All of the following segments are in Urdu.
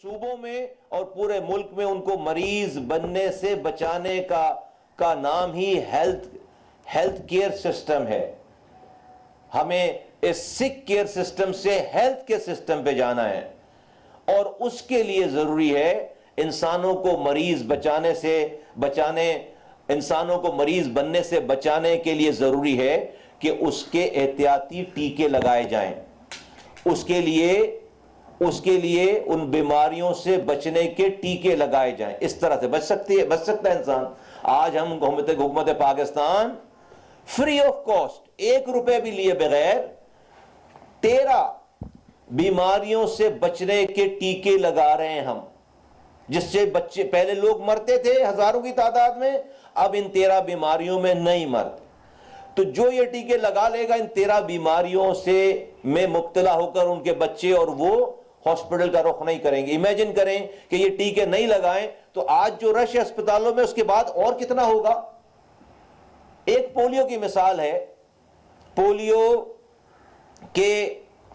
صوبوں میں اور پورے ملک میں ان کو مریض بننے سے بچانے کا نام ہی ہیلتھ کیئر سسٹم ہے. ہمیں اس سک کیئر سسٹم سے ہیلتھ کیئر سسٹم پہ جانا ہے، اور اس کے لیے ضروری ہے انسانوں کو مریض انسانوں کو مریض بننے سے بچانے کے لیے ضروری ہے کہ اس کے احتیاطی ٹیکے لگائے جائیں. اس کے لیے ان بیماریوں سے بچنے کے ٹیکے لگائے جائیں. اس طرح سے بچ سکتا ہے انسان. آج ہم حکومت پاکستان فری آف کاسٹ 1 روپے بھی لیے بغیر 13 بیماریوں سے بچنے کے ٹیکے لگا رہے ہیں ہم، جس سے بچے پہلے لوگ مرتے تھے ہزاروں کی تعداد میں، اب ان 13 بیماریوں میں نہیں مرتے. تو جو یہ ٹیکے لگا لے گا ان 13 بیماریوں سے میں مبتلا ہو کر ان کے بچے اور وہ ہاسپٹل کا رخ نہیں کریں گے. امیجن کریں کہ یہ ٹیکے نہیں لگائیں تو آج جو رش ہے اسپتالوں میں اس کے بعد اور کتنا ہوگا. ایک پولیو کی مثال ہے. پولیو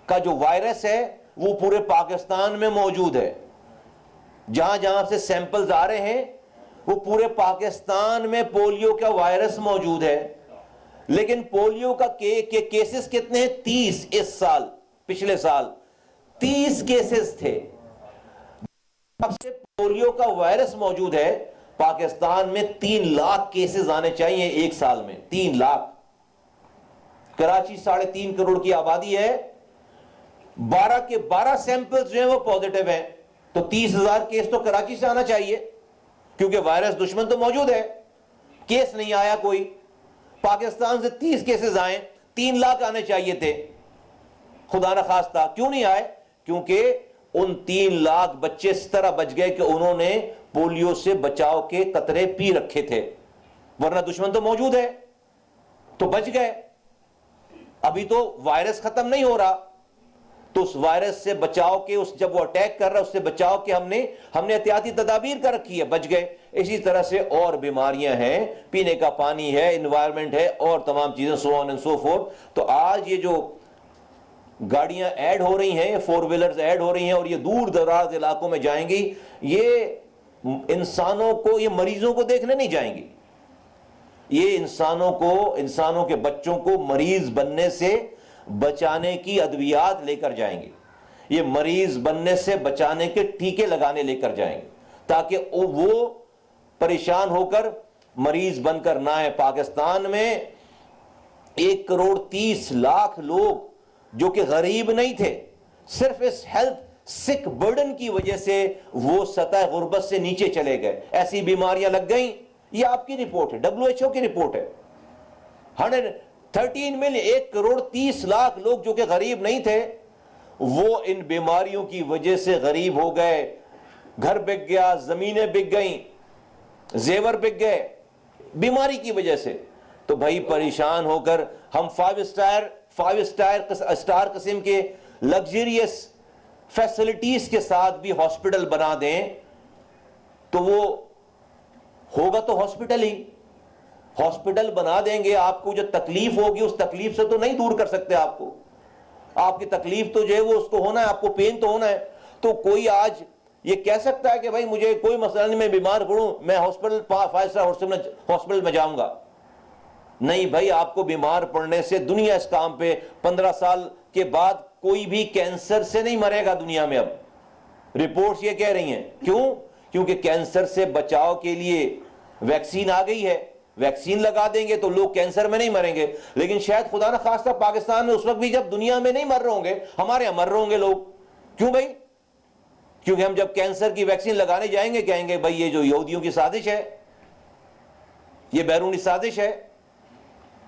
کا جو وائرس ہے وہ پورے پاکستان میں موجود ہے. جہاں جہاں سے سیمپلز آ رہے ہیں وہ پورے پاکستان میں پولیو کا وائرس موجود ہے. لیکن پولیو کا کیسز کتنے ہیں؟ 30 اس سال، پچھلے سال 30 کیسز تھے. اب سے پولیو کا وائرس موجود ہے پاکستان میں 3 لاکھ کیسز آنے چاہیے ایک سال میں. 3 لاکھ. کراچی 3.5 کروڑ کی آبادی ہے، 12 کے 12 سیمپلز جو ہیں وہ پوزیٹیو ہیں. تو 30,000 کیس تو کراچی سے آنا چاہیے کیونکہ وائرس دشمن تو موجود ہے. کیس نہیں آیا کوئی. پاکستان سے 30 کیسز آئیں، 3 لاکھ آنے چاہیے تھے. خدا نخواستہ کیوں نہیں آئے؟ کیونکہ ان 3 لاکھ بچے اس طرح بچ گئے کہ انہوں نے پولیو سے بچاؤ کے قطرے پی رکھے تھے، ورنہ دشمن تو موجود ہے تو بچ گئے. ابھی تو وائرس ختم نہیں ہو رہا، تو اس وائرس سے بچاؤ کے جب وہ اٹیک کر رہا ہے اس سے بچاؤ کے ہم نے احتیاطی تدابیر کر رکھی ہے، بچ گئے. اسی طرح سے اور بیماریاں ہیں، پینے کا پانی ہے، انوائرمنٹ ہے، اور تمام چیزیں so on and so forth. تو آج یہ جو گاڑیاں ایڈ ہو رہی ہیں، 4 ویلرز ایڈ ہو رہی ہیں اور یہ دور دراز علاقوں میں جائیں گی، یہ یہ مریضوں کو دیکھنے نہیں جائیں گی. یہ انسانوں کے بچوں کو مریض بننے سے بچانے کی ادویات لے کر جائیں گے. یہ مریض بننے سے بچانے کے ٹیکے لگانے لے کر جائیں گے تاکہ وہ پریشان ہو کر مریض بن کر نہ آئے. پاکستان میں 1 کروڑ 30 لاکھ لوگ جو کہ غریب نہیں تھے، صرف اس ہیلتھ سک برڈن کی وجہ سے وہ سطح غربت سے نیچے چلے گئے. ایسی بیماریاں لگ گئیں. یہ آپ کی رپورٹ ہے، WHO کی رپورٹ ہے. 113 ملین 1 کروڑ 30 لاکھ لوگ جو کہ غریب نہیں تھے وہ ان بیماریوں کی وجہ سے غریب ہو گئے. گھر بک گیا، زمینیں بک گئیں، زیور بک گئے بیماری کی وجہ سے. تو بھائی پریشان ہو کر ہم 5 اسٹار قسم کے لگزریس فیسلٹیز کے ساتھ بھی ہاسپٹل بنا دیں تو وہ ہوگا تو ہاسپٹل بنا دیں گے. آپ کو جو تکلیف ہوگی اس تکلیف سے تو نہیں دور کر سکتے. آپ کی تکلیف تو جو ہے وہ اس کو ہونا ہے، آپ کو پین تو ہونا ہے. تو کوئی آج یہ کہہ سکتا ہے کہ بھائی مجھے کوئی مسئلہ نہیں، میں بیمار پڑوں میں 5 اسٹار ہاسپٹل میں جاؤں گا؟ نہیں بھائی، آپ کو بیمار پڑنے سے دنیا اس کام پہ 15 سال کے بعد کوئی بھی کینسر سے نہیں مرے گا دنیا میں. اب رپورٹس یہ کہہ رہی ہیں. کیوں؟ کیونکہ کینسر سے بچاؤ کے لیے ویکسین آ گئی ہے. ویکسین لگا دیں گے تو لوگ کینسر میں نہیں مریں گے. لیکن شاید خدا نہ خواستہ پاکستان میں اس وقت بھی جب دنیا میں نہیں مر رہے ہوں گے، ہمارے یہاں مر رہے ہوں گے لوگ. کیوں بھائی؟ کیونکہ ہم جب کینسر کی ویکسین لگانے جائیں گے کہیں گے بھائی یہ جو یہودیوں کی سازش ہے، یہ بیرونی سازش ہے،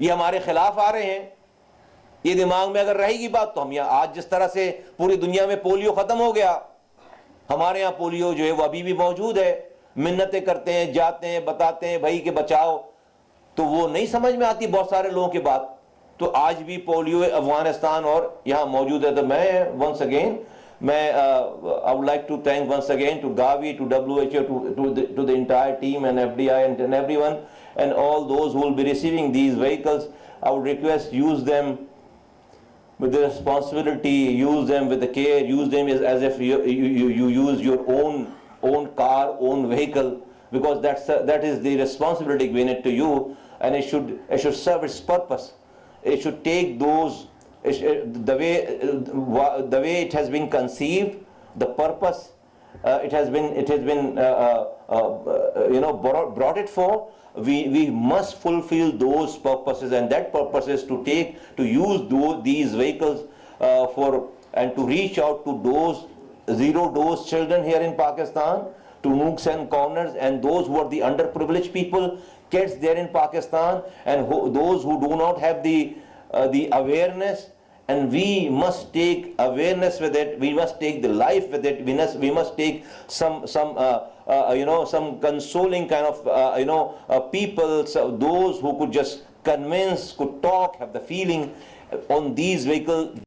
یہ ہمارے خلاف آ رہے ہیں. یہ دماغ میں اگر رہے گی بات تو ہم یہاں آج جس طرح سے پوری دنیا میں پولیو ختم ہو گیا، ہمارے یہاں پولیو جو ہے وہ ابھی بھی موجود ہے. منتیں کرتے ہیں، جاتے ہیں، بتاتے ہیں بھائی کہ بچاؤ، تو وہ نہیں سمجھ میں آتی بہت سارے لوگوں کی بات. تو آج بھی پولیو افغانستان اور یہاں موجود ہے. تو میں once again I would like to thank once again to Gavi, to WHO, to the entire team and FDI and everyone and all those who will be receiving these vehicles. I would request use them with the responsibility, use them with the care, use them as if you use your own car, own vehicle, because that is the responsibility given to you, and it should serve its purpose. It should take those, the way it has been conceived, the purpose it has been brought it for. We must fulfill those purposes, and that purpose is to use these vehicles for, and to reach out to those zero dose children here in Pakistan, to nooks and corners, and those who are the underprivileged people, kids there in Pakistan, and those who do not have the awareness. And we must take awareness with it. We must take the life with it. We must take some consoling kind of people, so those who could just convince, could talk, have the feeling on these vehicles.